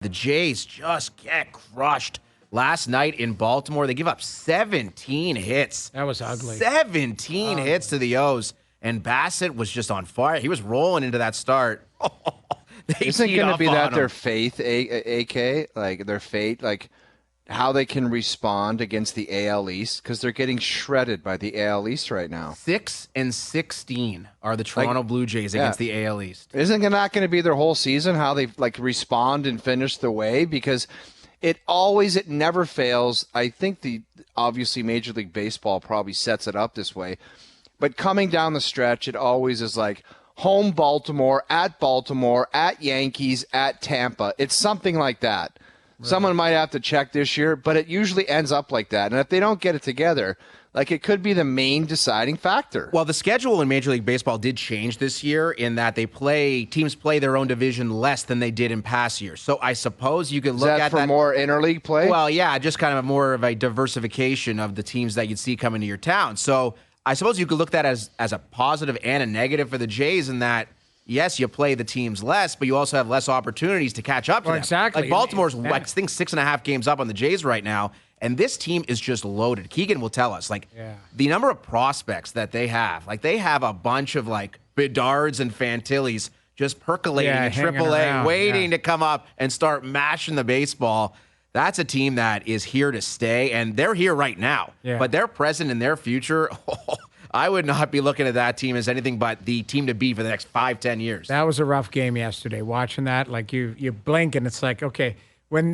The Jays just get crushed last night in Baltimore. They give up 17 hits. That was ugly. 17 hits to the O's. And Bassett was just on fire. He was rolling into that start. Isn't it going to be that their faith, AK, like their fate, like how they can respond against the AL East? Because they're getting shredded by the AL East right now. 6-16 are the Toronto Blue Jays against the AL East. Isn't it not going to be their whole season, how they like respond and finish the way? Because it never fails. I think obviously Major League Baseball probably sets it up this way. But coming down the stretch, it always is like home Baltimore, at Yankees, at Tampa. It's something like that. Right. Someone might have to check this year, but it usually ends up like that. And if they don't get it together, like it could be the main deciding factor. Well, the schedule in Major League Baseball did change this year in that teams play their own division less than they did in past years. So I suppose you could look at that. More interleague play? Well, yeah, just kind of more of a diversification of the teams that you'd see coming to your town. So I suppose you could look at that as a positive and a negative for the Jays in that, yes, you play the teams less, but you also have less opportunities to catch up to them. Exactly. Like Baltimore's, I think, 6.5 games up on the Jays right now, and this team is just loaded. Keegan will tell us, the number of prospects that they have. Like, they have a bunch of, Bedards and Fantillis just percolating in AAA, waiting to come up and start mashing the baseball. That's a team that is here to stay, and they're here right now. Yeah. But their present and their future, I would not be looking at that team as anything but the team to beat for the next 5-10 years. That was a rough game yesterday. Watching that, you blink and it's like, okay, what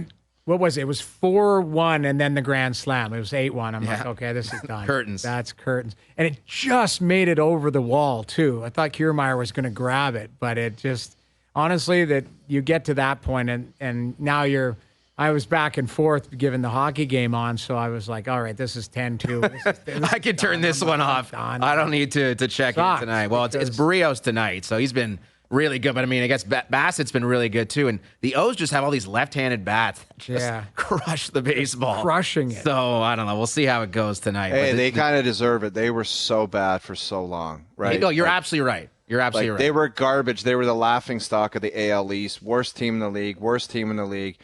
was it? It was 4-1 and then the grand slam. It was 8-1. I'm like, okay, this is done. Curtains. That's curtains. And it just made it over the wall, too. I thought Kiermaier was going to grab it, but it just, honestly, that you get to that point and now I was back and forth given the hockey game on, so I was like, all right, this is 10-2. I could turn this one off. I don't need to check it tonight. Well, it's Barrios tonight, so he's been really good. But, I mean, I guess Bassett's been really good, too. And the O's just have all these left-handed bats that just crush the baseball. Crushing it. So, I don't know. We'll see how it goes tonight. Hey, they kind of deserve it. They were so bad for so long, right? No, you're absolutely right. You're absolutely right. They were garbage. They were the laughingstock of the AL East. Worst team in the league.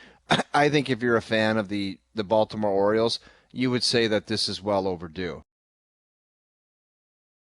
I think if you're a fan of the Baltimore Orioles, you would say that this is well overdue.